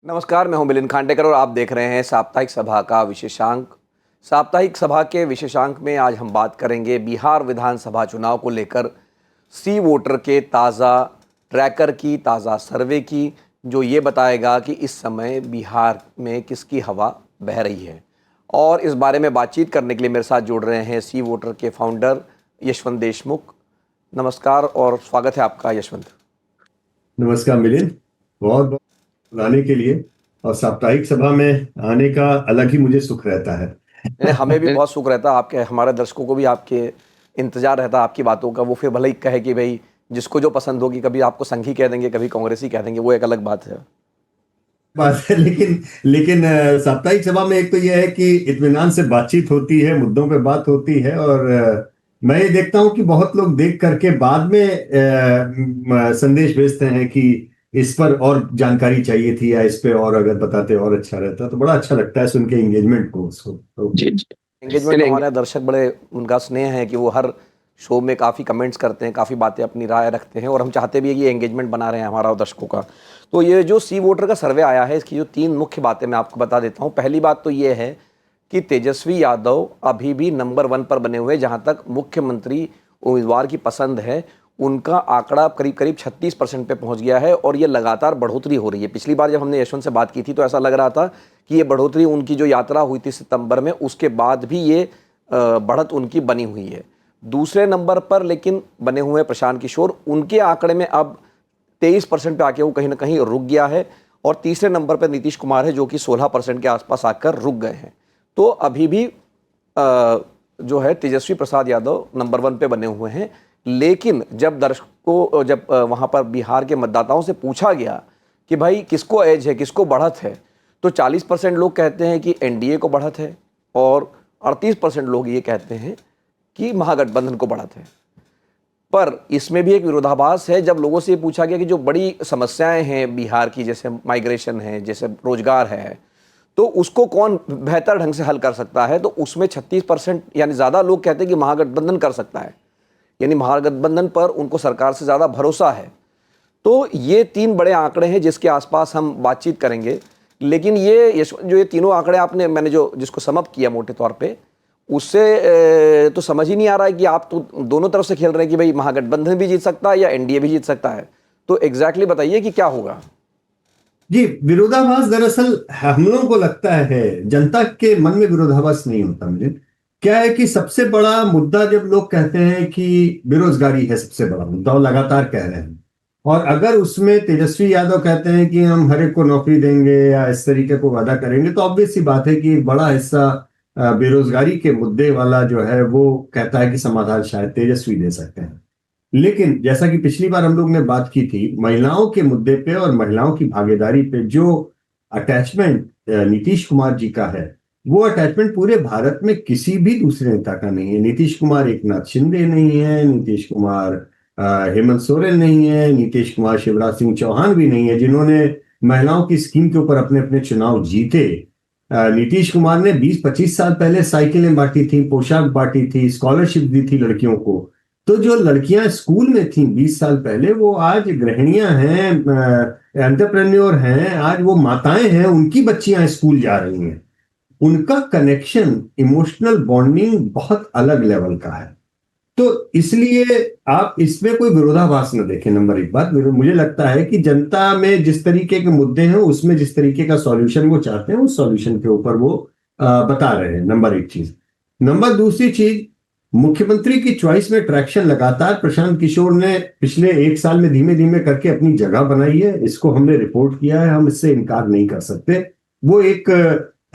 नमस्कार, मैं हूं मिलिंद खांडेकर और आप देख रहे हैं साप्ताहिक सभा का विशेषांक। साप्ताहिक सभा के विशेषांक में आज हम बात करेंगे बिहार विधानसभा चुनाव को लेकर सी वोटर के ताज़ा ट्रैकर की, ताज़ा सर्वे की, जो ये बताएगा कि इस समय बिहार में किसकी हवा बह रही है। और इस बारे में बातचीत करने के लिए मेरे साथ जुड़ रहे हैं सी वोटर के फाउंडर यशवंत देशमुख। नमस्कार और स्वागत है आपका यशवंत। नमस्कार मिलिंद, बहुत बहुत बुलाने के लिए और साप्ताहिक सभा में आने का अलग ही मुझे सुख रहता है। हमें भी बहुत सुख रहता है, आपके हमारे दर्शकों को भी आपके इंतजार रहता है आपकी बातों का। वो फिर भले ही कहे कि भाई जिसको जो पसंद होगी, कभी आपको संघी कह देंगे, कभी कांग्रेसी कह देंगे, वो एक अलग बात है। बात है, लेकिन साप्ताहिक सभा में एक तो यह है कि इत्मीनान से बातचीत होती है, मुद्दों पे बात होती है। और मैं ये देखता हूँ कि बहुत लोग देख करके बाद में संदेश भेजते हैं कि इस पर और जानकारी चाहिए थी, या इस पे और अगर बताते और अच्छा रहता। तो बड़ा अच्छा लगता है सुन के एंगेजमेंट को उसको तो। जी जी। एंगेजमेंट, हमारे दर्शक बड़े उनका स्नेह है कि वो हर शो में काफ़ी कमेंट्स करते हैं, काफ़ी बातें अपनी राय रखते हैं, और हम चाहते भी है कि ये एंगेजमेंट बना रहे हैं हमारा और दर्शकों का। तो ये जो सी वोटर का सर्वे आया है, इसकी जो 3 मुख्य बातें मैं आपको बता देता हूँ। पहली बात तो ये है कि तेजस्वी यादव अभी भी नंबर 1 पर बने हुए, जहाँ तक मुख्यमंत्री उम्मीदवार की पसंद है। उनका आंकड़ा करीब करीब 36% पे पहुंच गया है और ये लगातार बढ़ोतरी हो रही है। पिछली बार जब हमने यशवंत से बात की थी तो ऐसा लग रहा था कि ये बढ़ोतरी, उनकी जो यात्रा हुई थी सितंबर में, उसके बाद भी ये बढ़त उनकी बनी हुई है। दूसरे नंबर पर लेकिन बने हुए प्रशांत किशोर, उनके आंकड़े में अब 23% पे आके वो कहीं ना कहीं रुक गया है। और तीसरे नंबर पर नीतीश कुमार है, जो कि 16% के आसपास आकर रुक गए हैं। तो अभी भी जो है तेजस्वी प्रसाद यादव नंबर 1 पे बने हुए हैं। लेकिन जब दर्शकों, जब वहाँ पर बिहार के मतदाताओं से पूछा गया कि भाई किसको एज है, किसको बढ़त है, तो 40% लोग कहते हैं कि एनडीए को बढ़त है और 38% लोग ये कहते हैं कि महागठबंधन को बढ़त है। पर इसमें भी एक विरोधाभास है। जब लोगों से ये पूछा गया कि जो बड़ी समस्याएं हैं बिहार की, जैसे माइग्रेशन है, जैसे रोजगार है, तो उसको कौन बेहतर ढंग से हल कर सकता है, तो उसमें 36% यानी ज़्यादा लोग कहते हैं कि महागठबंधन कर सकता है, यानी महागठबंधन पर उनको सरकार से ज़्यादा भरोसा है। तो ये 3 बड़े आंकड़े हैं जिसके आसपास हम बातचीत करेंगे। लेकिन ये जो ये तीनों आंकड़े मैंने जो जिसको समअप किया मोटे तौर पे, उससे तो समझ ही नहीं आ रहा है कि आप तो दोनों तरफ से खेल रहे हैं कि भाई महागठबंधन भी जीत सकता है या एनडीए भी जीत सकता है। तो एग्जैक्टली बताइए कि क्या होगा। जी, विरोधाभास दरअसल हम लोगों को लगता है, जनता के मन में विरोधाभास नहीं होता। मुझे क्या है कि सबसे बड़ा मुद्दा, जब लोग कहते हैं कि बेरोजगारी है सबसे बड़ा मुद्दा और लगातार कह रहे हैं, और अगर उसमें तेजस्वी यादव कहते हैं कि हम हर एक को नौकरी देंगे या इस तरीके को वादा करेंगे, तो ऑब्वियस सी बात है कि एक बड़ा हिस्सा बेरोजगारी के मुद्दे वाला जो है वो कहता है कि समाधान शायद तेजस्वी दे सकते हैं। लेकिन जैसा कि पिछली बार हम लोग ने बात की थी, महिलाओं के मुद्दे पे और महिलाओं की भागीदारी पे जो अटैचमेंट नीतीश कुमार जी का है, वो अटैचमेंट पूरे भारत में किसी भी दूसरे नेता का नहीं है। नीतीश कुमार एकनाथ शिंदे नहीं है, नीतीश कुमार हेमंत सोरेन नहीं है, नीतीश कुमार शिवराज सिंह चौहान भी नहीं है, जिन्होंने महिलाओं की स्कीम के ऊपर अपने अपने चुनाव जीते। नीतीश कुमार ने 20-25 साल पहले साइकिलें बांटी थी, पोशाक बांटी थी, स्कॉलरशिप दी थी लड़कियों को। तो जो लड़कियां स्कूल में थी 20 साल पहले, वो आज गृहिणियां हैं, एंटरप्रेन्योर हैं, आज वो माताएं हैं, उनकी बच्चियां स्कूल जा रही हैं। उनका कनेक्शन, इमोशनल बॉन्डिंग बहुत अलग लेवल का है। तो इसलिए आप इसमें कोई विरोधाभास न देखें। नंबर 1 बात, मुझे लगता है कि जनता में जिस तरीके के मुद्दे हैं, उसमें जिस तरीके का सॉल्यूशन वो चाहते हैं, उस सॉल्यूशन के ऊपर वो बता रहे हैं। नंबर 1 चीज। नंबर दूसरी चीज, मुख्यमंत्री की चॉइस में ट्रैक्शन लगातार प्रशांत किशोर ने पिछले 1 साल में धीमे धीमे करके अपनी जगह बनाई है। इसको हमने रिपोर्ट किया है, हम इससे इनकार नहीं कर सकते। वो एक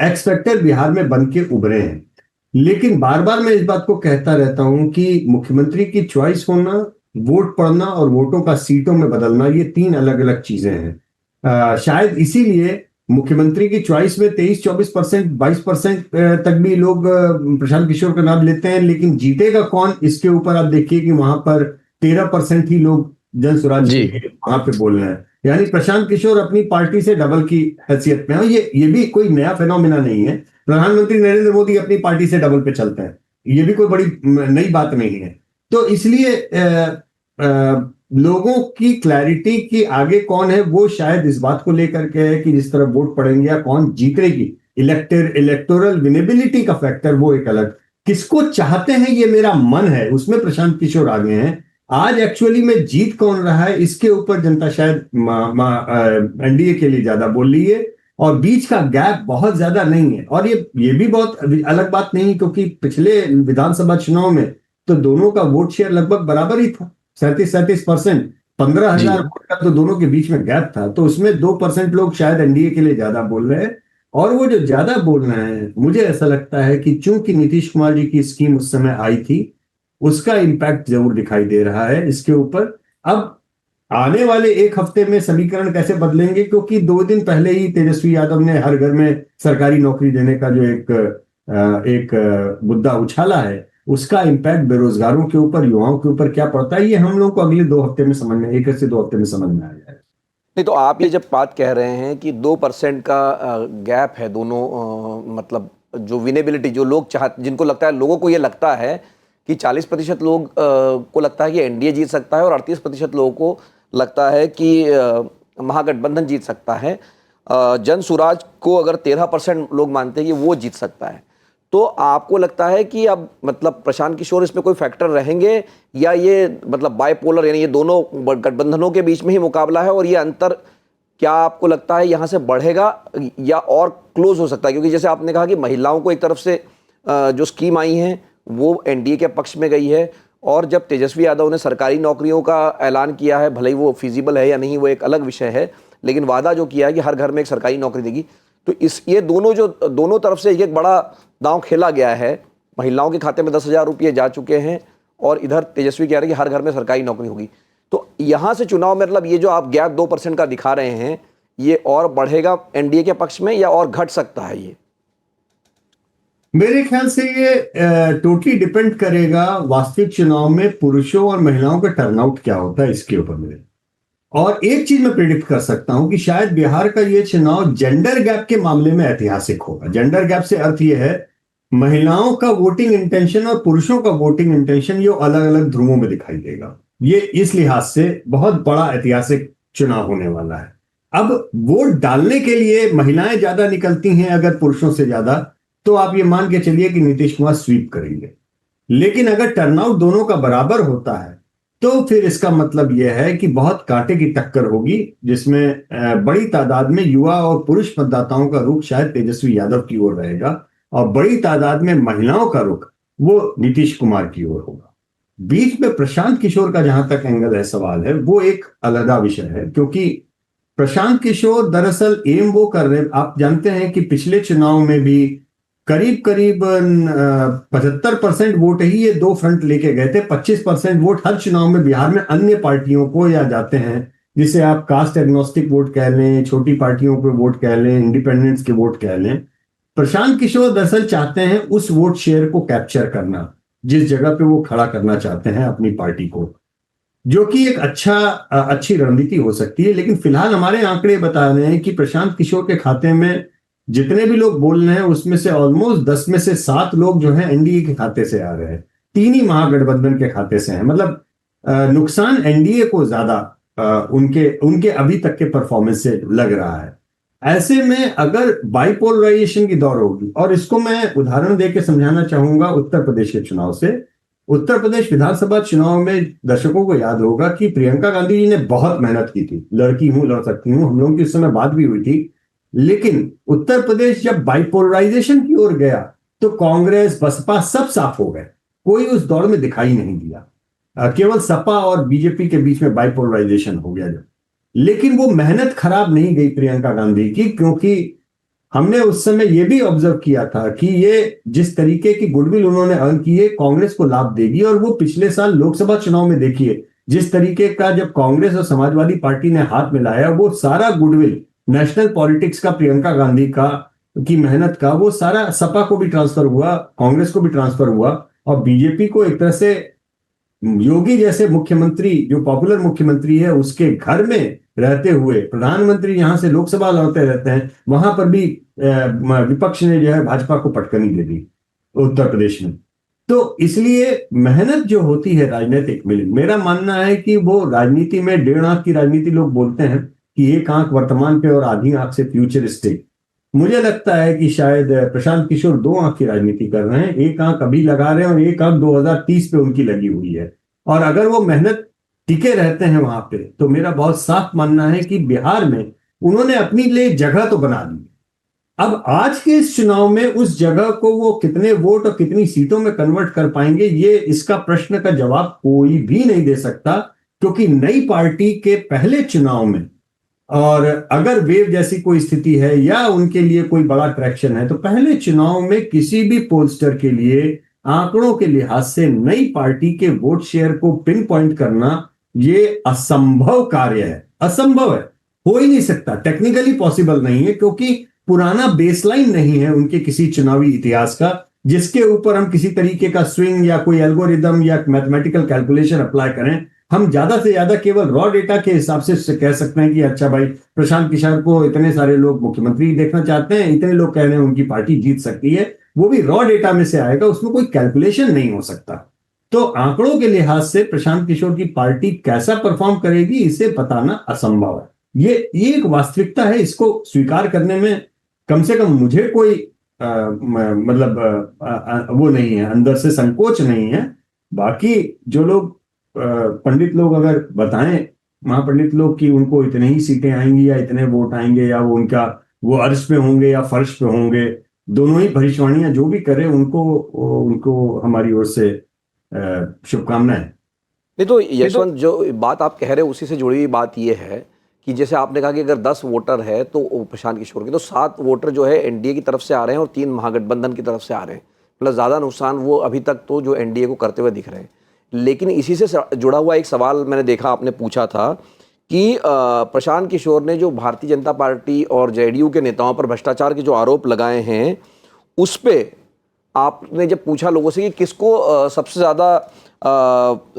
एक्स फैक्टर बिहार में बन के उभरे हैं। लेकिन बार बार मैं इस बात को कहता रहता हूं कि मुख्यमंत्री की चॉइस होना, वोट पड़ना और वोटों का सीटों में बदलना, ये 3 अलग अलग चीजें हैं। शायद इसीलिए मुख्यमंत्री की चॉइस में 23-24%, 22% तक भी लोग प्रशांत किशोर का नाम लेते हैं, लेकिन जीतेगा कौन, इसके ऊपर आप देखिए कि वहां पर 13% ही लोग जन स्वराज के लिए वहां पे बोल रहे हैं। यानी प्रशांत किशोर अपनी पार्टी से डबल की हैसियत में है। ये भी कोई नया फिनोमिना नहीं है। प्रधानमंत्री नरेंद्र मोदी अपनी पार्टी से डबल पे चलते हैं, ये भी कोई बड़ी नई बात नहीं है। तो इसलिए लोगों की क्लैरिटी कि आगे कौन है, वो शायद इस बात को लेकर के है कि जिस तरह वोट पड़ेंगे या कौन जीतेगी, इलेक्टोरल विनेबिलिटी का फैक्टर वो एक अलग, किसको चाहते हैं ये मेरा मन है, उसमें प्रशांत किशोर आगे हैं। आज एक्चुअली में जीत कौन रहा है इसके ऊपर जनता शायद एनडीए के लिए ज्यादा बोल रही है, और बीच का गैप बहुत ज्यादा नहीं है। और ये भी बहुत अलग बात नहीं, क्योंकि पिछले विधानसभा चुनाव में तो दोनों का वोट शेयर लगभग बराबर ही था, 37% 15,000 वोट का तो दोनों के बीच में गैप था। तो उसमें 2% लोग शायद एनडीए के लिए ज्यादा बोल रहे हैं। और वो जो ज्यादा बोल रहे हैं, मुझे ऐसा लगता है कि चूंकि नीतीश कुमार जी की स्कीम उस समय आई थी, उसका इंपैक्ट जरूर दिखाई दे रहा है इसके ऊपर। अब आने वाले एक हफ्ते में समीकरण कैसे बदलेंगे, क्योंकि 2 दिन पहले ही तेजस्वी यादव ने हर घर में सरकारी नौकरी देने का जो एक मुद्दा उछाला है, उसका इंपैक्ट बेरोजगारों के ऊपर, युवाओं के ऊपर क्या पड़ता है, ये हम लोग को अगले 2 हफ्ते में समझ में, 1 से 2 हफ्ते में समझ में आ जाएगा। नहीं, तो आप ये जब बात कह रहे हैं कि 2% का गैप है दोनों, मतलब जो विनेबिलिटी, जो लोग जिनको लगता है, लोगों को ये लगता है कि 40% लोग को लगता है कि एनडीए जीत सकता है और 38% लोगों को लगता है कि महागठबंधन जीत सकता है। जन सुराज को अगर 13% लोग मानते हैं कि वो जीत सकता है, तो आपको लगता है कि अब मतलब प्रशांत किशोर इसमें कोई फैक्टर रहेंगे, या ये मतलब बाइपोलर, यानी ये दोनों गठबंधनों के बीच में ही मुकाबला है, और ये अंतर क्या आपको लगता है यहाँ से बढ़ेगा या और क्लोज हो सकता है? क्योंकि जैसे आपने कहा कि महिलाओं को एक तरफ से जो स्कीम आई हैं वो एनडीए के पक्ष में गई है, और जब तेजस्वी यादव ने सरकारी नौकरियों का ऐलान किया है, भले ही वो फिजिबल है या नहीं वो एक अलग विषय है, लेकिन वादा जो किया है कि हर घर में एक सरकारी नौकरी देगी, तो ये दोनों तरफ से एक बड़ा दांव खेला गया है। महिलाओं के खाते में 10,000 रुपये जा चुके हैं, और इधर तेजस्वी कह रहे हैं कि हर घर में सरकारी नौकरी होगी। तो यहाँ से चुनाव में मतलब ये जो आप गैप 2% का दिखा रहे हैं, ये और बढ़ेगा एनडीए के पक्ष में या और घट सकता है? ये मेरे ख्याल से ये टोटली डिपेंड करेगा वास्तविक चुनाव में पुरुषों और महिलाओं का टर्नआउट क्या होता है इसके ऊपर मेरे। और एक चीज मैं प्रिडिक्ट कर सकता हूं कि शायद बिहार का ये चुनाव जेंडर गैप के मामले में ऐतिहासिक होगा। जेंडर गैप से अर्थ ये है, महिलाओं का वोटिंग इंटेंशन और पुरुषों का वोटिंग इंटेंशन ये अलग अलग ध्रुवों में दिखाई देगा। ये इस लिहाज से बहुत बड़ा ऐतिहासिक चुनाव होने वाला है। अब वोट डालने के लिए महिलाएं ज्यादा निकलती हैं अगर पुरुषों से ज्यादा, तो आप ये मान के चलिए कि नीतीश कुमार स्वीप करेंगे। लेकिन अगर टर्नआउट दोनों का बराबर होता है, तो फिर इसका मतलब यह है कि बहुत कांटे की टक्कर होगी, जिसमें बड़ी तादाद में युवा और पुरुष मतदाताओं का रुख शायद तेजस्वी यादव की ओर रहेगा, और बड़ी तादाद में महिलाओं का रुख वो नीतीश कुमार की ओर होगा। बीच में प्रशांत किशोर का जहां तक एंगल है, सवाल है, वो एक अलग विषय है, क्योंकि प्रशांत किशोर दरअसल एम वो कर रहे, आप जानते हैं कि पिछले चुनाव में भी करीब करीब 75% वोट ही ये दो फ्रंट लेके गए थे। 25% वोट हर चुनाव में बिहार में अन्य पार्टियों को या जाते हैं, जिसे आप कास्ट एग्नोस्टिक वोट कह लें, छोटी पार्टियों के वोट कह लें, इंडिपेंडेंस के वोट कह लें। प्रशांत किशोर दरअसल चाहते हैं उस वोट शेयर को कैप्चर करना, जिस जगह पे वो खड़ा करना चाहते हैं अपनी पार्टी को, जो कि एक अच्छी रणनीति हो सकती है। लेकिन फिलहाल हमारे आंकड़े बता रहे हैं कि प्रशांत किशोर के खाते में जितने भी लोग बोल रहे हैं, उसमें से ऑलमोस्ट 10 में से 7 लोग जो हैं एनडीए के खाते से आ रहे हैं, 3 ही महागठबंधन के खाते से हैं। मतलब नुकसान एनडीए को ज्यादा उनके अभी तक के परफॉर्मेंस से लग रहा है। ऐसे में अगर बाइपोलराइजेशन की दौर होगी, और इसको मैं उदाहरण देकर समझाना चाहूंगा उत्तर प्रदेश के चुनाव से। उत्तर प्रदेश विधानसभा चुनाव में दर्शकों को याद होगा कि प्रियंका गांधी जी ने बहुत मेहनत की थी, लड़की हूं लड़ सकती हूं, हम लोगों की उस समय बात भी हुई थी। लेकिन उत्तर प्रदेश जब बाइपोलराइजेशन की ओर गया, तो कांग्रेस बसपा सब साफ हो गए, कोई उस दौर में दिखाई नहीं दिया। केवल सपा और बीजेपी के बीच में बाइपोलराइजेशन हो गया जब। लेकिन वो मेहनत खराब नहीं गई प्रियंका गांधी की, क्योंकि हमने उस समय ये भी ऑब्जर्व किया था कि ये जिस तरीके की गुडविल उन्होंने अर्न की है, कांग्रेस को लाभ देगी। और वो पिछले साल लोकसभा चुनाव में देखिए, जिस तरीके का जब कांग्रेस और समाजवादी पार्टी ने हाथ मिलाया, वो सारा गुडविल नेशनल पॉलिटिक्स का, प्रियंका गांधी की मेहनत का, वो सारा सपा को भी ट्रांसफर हुआ, कांग्रेस को भी ट्रांसफर हुआ, और बीजेपी को एक तरह से योगी जैसे मुख्यमंत्री, जो पॉपुलर मुख्यमंत्री है, उसके घर में रहते हुए प्रधानमंत्री यहां से लोकसभा लड़ते रहते हैं, वहां पर भी विपक्ष ने जो है भाजपा को पटकनी दे दी उत्तर प्रदेश में। तो इसलिए मेहनत जो होती है राजनीतिक में, मेरा मानना है कि वो राजनीति में 1.5 आंख की राजनीति लोग बोलते हैं कि एक आंख वर्तमान पे और आधी आंख से फ्यूचरिस्टिक। मुझे लगता है कि शायद प्रशांत किशोर 2 आंख की राजनीति कर रहे हैं, एक आंख अभी लगा रहे हैं और एक आंख 2030 पे उनकी लगी हुई है। और अगर वो मेहनत टिके रहते हैं वहां पे, तो मेरा बहुत साफ मानना है कि बिहार में उन्होंने अपनी लिए जगह तो बना दी। अब आज के इस चुनाव में उस जगह को वो कितने वोट और कितनी सीटों में कन्वर्ट कर पाएंगे, ये इसका प्रश्न का जवाब कोई भी नहीं दे सकता, क्योंकि नई पार्टी के पहले चुनाव में, और अगर वेव जैसी कोई स्थिति है या उनके लिए कोई बड़ा ट्रैक्शन है, तो पहले चुनाव में किसी भी पोलस्टर के लिए आंकड़ों के लिहाज से नई पार्टी के वोट शेयर को पिन पॉइंट करना ये असंभव कार्य है, असंभव है, हो ही नहीं सकता, टेक्निकली पॉसिबल नहीं है, क्योंकि पुराना बेसलाइन नहीं है उनके किसी चुनावी इतिहास का जिसके ऊपर हम किसी तरीके का स्विंग या कोई एल्गोरिदम या मैथमेटिकल कैलकुलेशन अप्लाई करें। हम ज्यादा से ज्यादा केवल रॉ डेटा के हिसाब से कह सकते हैं कि अच्छा भाई, प्रशांत किशोर को इतने सारे लोग मुख्यमंत्री देखना चाहते हैं, इतने लोग कह रहे हैं उनकी पार्टी जीत सकती है, वो भी रॉ डेटा में से आएगा, उसमें कोई कैलकुलेशन नहीं हो सकता। तो आंकड़ों के लिहाज से प्रशांत किशोर की पार्टी कैसा परफॉर्म करेगी इसे बताना असंभव है। ये एक वास्तविकता है, इसको स्वीकार करने में कम से कम मुझे कोई मतलब वो नहीं है, अंदर से संकोच नहीं है। बाकी जो लोग पंडित लोग अगर बताएं, महापंडित लोग, कि उनको इतने ही सीटें आएंगी या इतने वोट आएंगे या वो अर्श पे होंगे या फर्श पे होंगे, दोनों ही भविष्यवाणियां जो भी करें, उनको उनको हमारी ओर से शुभकामनाएं। नहीं तो यशवंत, जो बात आप कह रहे हो उसी से जुड़ी हुई बात यह है कि जैसे आपने कहा कि अगर 10 वोटर है तो प्रशांत किशोर के, तो 7 वोटर जो है एनडीए की तरफ से आ रहे हैं और 3 महागठबंधन की तरफ से आ रहे हैं, प्लस ज़्यादा नुकसान वो अभी तक तो जो एनडीए को करते हुए दिख रहे हैं। लेकिन इसी से जुड़ा हुआ एक सवाल मैंने देखा आपने पूछा था कि प्रशांत किशोर ने जो भारतीय जनता पार्टी और जेडीयू के नेताओं पर भ्रष्टाचार के जो आरोप लगाए हैं, उस पर आपने जब पूछा लोगों से कि किसको सबसे ज़्यादा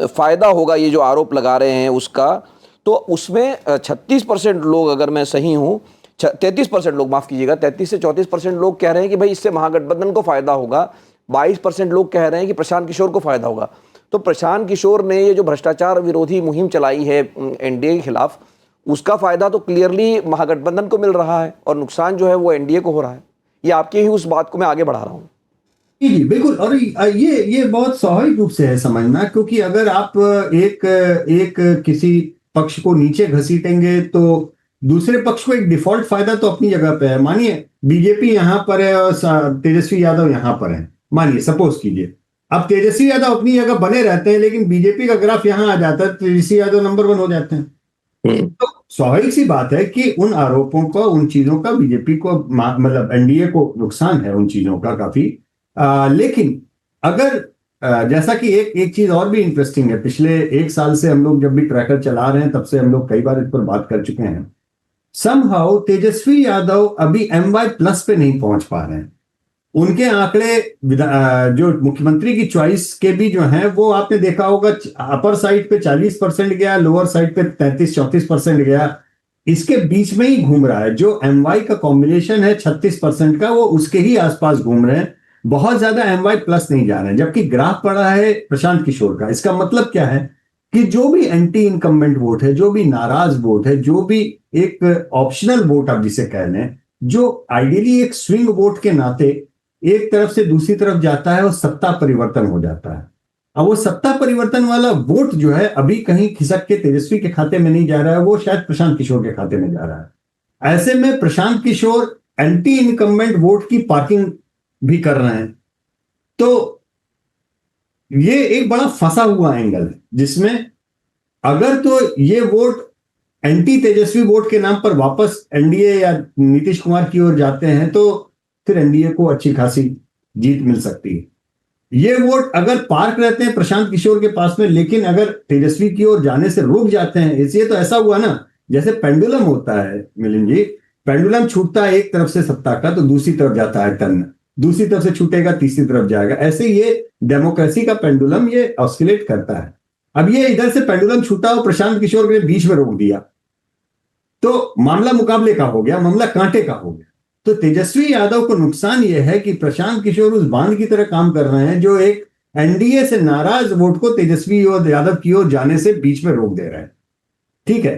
फ़ायदा होगा ये जो आरोप लगा रहे हैं उसका, तो उसमें 36% लोग, अगर मैं सही हूँ 33% लोग, माफ़ कीजिएगा, 33 से 34% लोग कह रहे हैं कि भाई इससे महागठबंधन को फ़ायदा होगा, 22% लोग कह रहे हैं कि प्रशांत किशोर को फ़ायदा होगा। तो प्रशांत किशोर ने ये जो भ्रष्टाचार विरोधी मुहिम चलाई है एनडीए के खिलाफ, उसका फ़ायदा तो क्लियरली महागठबंधन को मिल रहा है और नुकसान जो है वो एनडीए को हो रहा है। ये आपकी ही उस बात को मैं आगे बढ़ा रहा हूँ। जी बिल्कुल, और ये बहुत स्वाभाविक रूप से है समझना, क्योंकि अगर आप एक एक किसी पक्ष को नीचे घसीटेंगे तो दूसरे पक्ष को एक डिफॉल्ट फायदा तो अपनी जगह पे है। मानिए बीजेपी यहां पर है और तेजस्वी यादव यहां पर है, मानिए सपोज कीजिए, अब तेजस्वी यादव अपनी जगह बने रहते हैं लेकिन बीजेपी का ग्राफ यहां आ जाता है, तेजस्वी यादव नंबर 1 हो जाते हैं। तो स्वाभाविक सी बात है कि उन आरोपों का, उन चीजों का बीजेपी को, मतलब एनडीए को नुकसान है उन चीजों का काफी। लेकिन अगर जैसा कि एक चीज और भी इंटरेस्टिंग है, पिछले 1 साल से हम लोग जब भी ट्रैकर चला रहे हैं तब से हम लोग कई बार इस पर बात कर चुके हैं, समहाउ तेजस्वी यादव अभी MY+ पे नहीं पहुंच पा रहे हैं। उनके आंकड़े जो मुख्यमंत्री की चॉइस के भी जो हैं, वो आपने देखा होगा अपर साइड पे 40% गया, लोअर साइड पे 33-34% गया, इसके बीच में ही घूम रहा है। जो MY का कॉम्बिनेशन है 36% का, वो उसके ही आसपास घूम रहे हैं, बहुत ज्यादा MY+ नहीं जा रहे हैं, जबकि ग्राफ पड़ा है प्रशांत किशोर का। इसका मतलब क्या है कि जो भी एंटी इनकम्बेंट वोट है, जो भी नाराज वोट है, जो भी एक ऑप्शनल वोट आप जिसे कह लें, जो आइडियली एक स्विंग वोट के नाते एक तरफ से दूसरी तरफ जाता है और सत्ता परिवर्तन हो जाता है। अब वो सत्ता परिवर्तन वाला वोट जो है अभी कहीं खिसक के तेजस्वी के खाते में नहीं जा रहा है, वो शायद प्रशांत किशोर के खाते में जा रहा है। ऐसे में Prashant Kishor anti incumbent vote की पार्किंग भी कर रहे हैं। तो ये एक बड़ा फंसा हुआ एंगल है, जिसमें अगर तो ये वोट एंटी तेजस्वी वोट के नाम पर वापस एनडीए या नीतीश कुमार की ओर जाते हैं, तो फिर एनडीए को अच्छी खासी जीत मिल सकती है। ये वोट अगर पार्क रहते हैं प्रशांत किशोर के पास में, लेकिन अगर तेजस्वी की ओर जाने से रुक जाते हैं, इसलिए तो ऐसा हुआ ना, जैसे पेंडुलम होता है मिलिंद जी, पेंडुलम छूटता है एक तरफ से सत्ता का तो दूसरी तरफ जाता है टर्न, दूसरी तरफ से छूटेगा तीसरी तरफ जाएगा। ऐसे ये डेमोक्रेसी का पेंडुलम ये ऑस्किलेट करता है। अब ये इधर से पेंडुलम छूटा और प्रशांत किशोर ने बीच में रोक दिया, तो मामला मुकाबले का हो गया, मामला कांटे का हो गया। तो तेजस्वी यादव को नुकसान यह है कि प्रशांत किशोर उस बांध की तरह काम कर रहे हैं जो एक एनडीए से नाराज वोट को तेजस्वी और यादव की ओर जाने से बीच में रोक दे रहे हैं। ठीक है,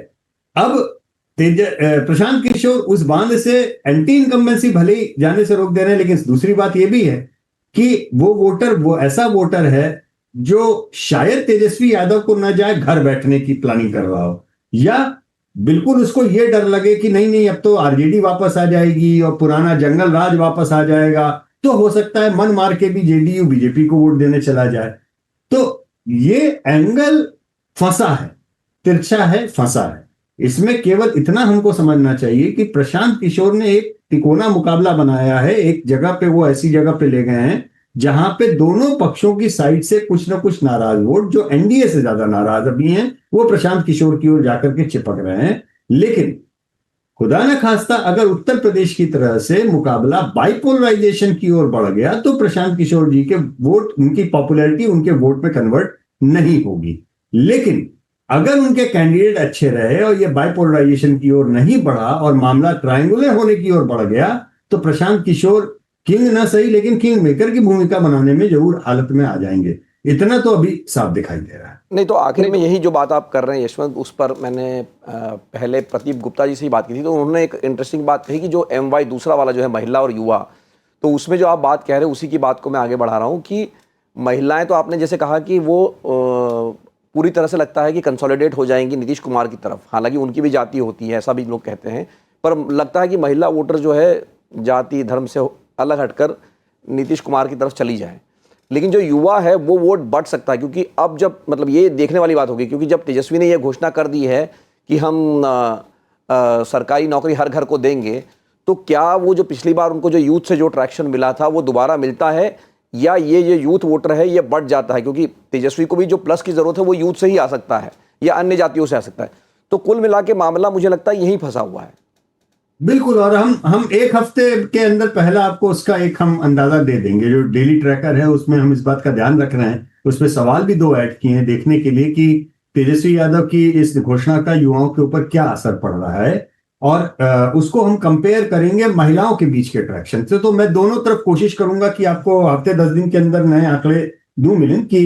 अब प्रशांत किशोर उस बांध से एंटी इनकम्बेंसी भले ही जाने से रोक दे रहे हैं, लेकिन दूसरी बात यह भी है कि वो ऐसा वोटर है जो शायद तेजस्वी यादव को न जाए घर बैठने की प्लानिंग कर रहा हो, या बिल्कुल उसको यह डर लगे कि नहीं नहीं अब तो आरजेडी वापस आ जाएगी और पुराना जंगल राज वापस आ जाएगा, तो हो सकता है मन मार के भी जेडीयू बीजेपी को वोट देने चला जाए। तो ये एंगल फंसा है, तिरछा है, फंसा है। इसमें केवल इतना हमको समझना चाहिए कि प्रशांत किशोर ने एक तिकोना मुकाबला बनाया है, एक जगह पे वो ऐसी जगह पे ले गए हैं जहां पे दोनों पक्षों की साइड से कुछ ना कुछ नाराज वोट, जो एनडीए से ज्यादा नाराज अभी हैं, वो प्रशांत किशोर की ओर जाकर के चिपक रहे हैं। लेकिन खुदा न खास्ता अगर उत्तर प्रदेश की तरह से मुकाबला बाइपोलराइजेशन की ओर बढ़ गया तो प्रशांत किशोर जी के वोट, उनकी पॉपुलैरिटी उनके वोट में कन्वर्ट नहीं होगी। लेकिन अगर उनके कैंडिडेट अच्छे रहे और ये बाइपोलराइजेशन की ओर नहीं बढ़ा और मामला ट्रायंगुलर होने की ओर बढ़ गया, तो प्रशांत किशोर किंग ना सही लेकिन किंग मेकर की भूमिका बनाने में जरूर हालत में आ जाएंगे। इतना तो अभी साफ दिखाई दे रहा है। नहीं तो आखिर में यही जो बात आप कर रहे हैं यशवंत, उस पर मैंने पहले प्रदीप गुप्ता जी से ही बात की थी, तो उन्होंने एक इंटरेस्टिंग बात कही कि जो MY दूसरा वाला जो है महिला और युवा, तो उसमें जो आप बात कह रहे हैं उसी की बात को मैं आगे बढ़ा रहा हूँ कि महिलाएं तो आपने जैसे कहा कि वो पूरी तरह से लगता है कि कंसोलिडेट हो जाएंगी नीतीश कुमार की तरफ, हालांकि उनकी भी जाति होती है ऐसा भी लोग कहते हैं, पर लगता है कि महिला वोटर जो है जाति धर्म से अलग हटकर नीतीश कुमार की तरफ चली जाए। लेकिन जो युवा है वो वोट बढ़ सकता है, क्योंकि अब जब मतलब ये देखने वाली बात होगी, क्योंकि जब तेजस्वी ने ये घोषणा कर दी है कि हम सरकारी नौकरी हर घर को देंगे, तो क्या वो जो पिछली बार उनको जो यूथ से जो ट्रैक्शन मिला था वो दोबारा मिलता है, या ये जो यूथ वोटर है ये बढ़ जाता है, क्योंकि तेजस्वी को भी जो प्लस की ज़रूरत है वो यूथ से ही आ सकता है या अन्य जातियों से आ सकता है। तो कुल मिला के मामला मुझे लगता है यहीं फंसा हुआ है। बिल्कुल, और हम एक हफ्ते के अंदर पहला आपको उसका एक हम अंदाजा दे देंगे। जो डेली ट्रैकर है उसमें हम इस बात का ध्यान रख रहे हैं, उसमें सवाल भी 2 ऐड किए हैं देखने के लिए कि तेजस्वी यादव की इस घोषणा का युवाओं के ऊपर क्या असर पड़ रहा है, और उसको हम कंपेयर करेंगे महिलाओं के बीच के ट्रैक्शन से। तो मैं दोनों तरफ कोशिश करूंगा कि आपको हफ्ते 10 दिन के अंदर नए आंकड़े दूं मिलें कि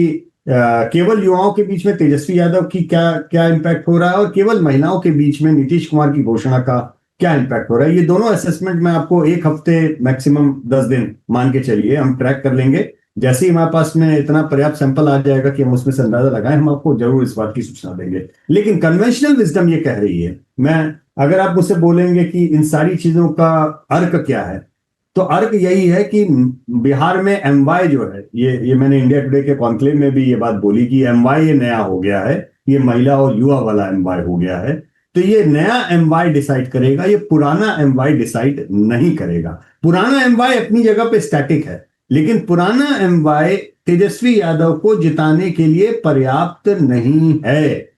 केवल युवाओं के बीच में तेजस्वी यादव की क्या क्या इम्पैक्ट हो रहा है और केवल महिलाओं के बीच में नीतीश कुमार की घोषणा का क्या इम्पैक्ट हो रहा है। ये दोनों असेसमेंट में आपको एक हफ्ते मैक्सिमम 10 दिन मान के चलिए हम ट्रैक कर लेंगे। जैसे ही हमारे पास में इतना पर्याप्त सैंपल आ जाएगा कि हम उसमें से अंदाजा लगाएं, हम आपको जरूर इस बात की सूचना देंगे। लेकिन कन्वेंशनल विजडम ये कह रही है, मैं अगर आप मुझसे बोलेंगे कि इन सारी चीजों का अर्क क्या है, तो अर्क यही है कि बिहार में MY जो है, ये मैंने इंडिया टुडे के कॉन्क्लेव में भी ये बात बोली कि MY ये नया हो गया है, ये महिला और युवा वाला MY हो गया है। तो ये नया MY डिसाइड करेगा, ये पुराना MY डिसाइड नहीं करेगा। पुराना MY अपनी जगह पे स्टैटिक है, लेकिन पुराना MY तेजस्वी यादव को जिताने के लिए पर्याप्त नहीं है।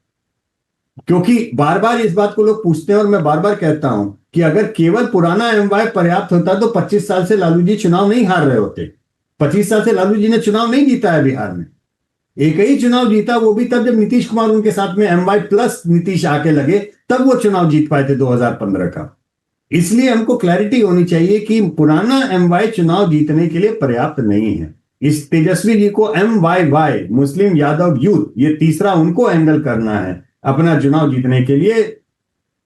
क्योंकि बार बार इस बात को लोग पूछते हैं और मैं बार बार कहता हूं कि अगर केवल पुराना MY पर्याप्त होता तो 25 साल से लालू जी चुनाव नहीं हार रहे होते। 25 साल से लालू जी ने चुनाव नहीं जीता है बिहार में, एक ही चुनाव जीता, वो भी तब जब नीतीश कुमार उनके साथ में MY प्लस नीतीश आके लगे, तब वो चुनाव जीत पाए थे 2015 का। इसलिए हमको क्लैरिटी होनी चाहिए कि पुराना MY चुनाव जीतने के लिए पर्याप्त नहीं है। इस तेजस्वी जी को MYY मुस्लिम यादव यूथ, ये तीसरा उनको एंगल करना है अपना चुनाव जीतने के लिए।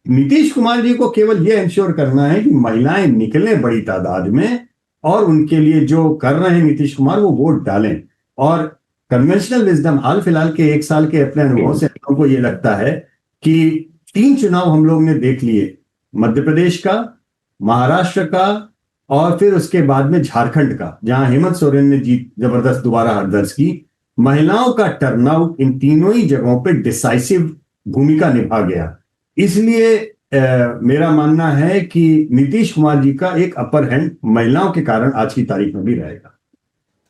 नीतीश कुमार जी को केवल यह इंश्योर करना है कि महिलाएं निकलें बड़ी तादाद में और उनके लिए जो कर रहे हैं नीतीश कुमार वो वोट डालें। और कन्वेंशनल विजडम हाल फिलहाल के 1 साल के अपने अनुभव से हमको ये लगता है कि 3 चुनाव हम लोग ने देख लिए, मध्य प्रदेश का, महाराष्ट्र का और फिर उसके बाद में झारखंड का, जहां हेमंत सोरेन ने जीत जबरदस्त दोबारा हार दर्ज की। महिलाओं का टर्नआउट इन तीनों ही जगहों पे डिसाइसिव भूमिका निभा गया। इसलिए मेरा मानना है कि नीतीश कुमार जी का एक अपर हैंड महिलाओं के कारण आज की तारीख में भी रहेगा।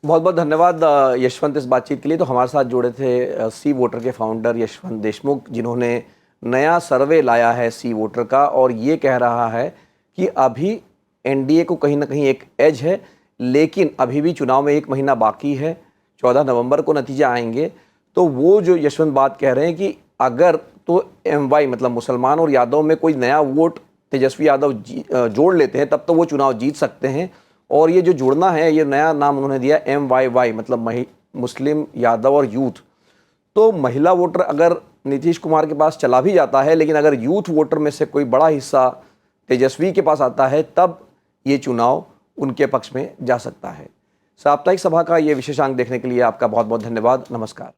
बहुत बहुत धन्यवाद यशवंत इस बातचीत के लिए। तो हमारे साथ जुड़े थे सी वोटर के फाउंडर यशवंत देशमुख, जिन्होंने नया सर्वे लाया है सी वोटर का और ये कह रहा है कि अभी एनडीए को कहीं ना कहीं एक एज है, लेकिन अभी भी चुनाव में 1 महीना बाकी है, 14 नवंबर को नतीजे आएंगे। तो वो जो यशवंत बात कह रहे हैं कि अगर तो MY मतलब मुसलमान और यादव में कोई नया वोट तेजस्वी यादव जोड़ लेते हैं तब तो वो चुनाव जीत सकते हैं। और ये जो जुड़ना है, ये नया नाम उन्होंने दिया MYY मतलब मुस्लिम, यादव और यूथ, तो महिला वोटर अगर नीतीश कुमार के पास चला भी जाता है, लेकिन अगर यूथ वोटर में से कोई बड़ा हिस्सा तेजस्वी के पास आता है, तब ये चुनाव उनके पक्ष में जा सकता है। साप्ताहिक सभा का ये विशेषांक देखने के लिए आपका बहुत बहुत धन्यवाद। नमस्कार।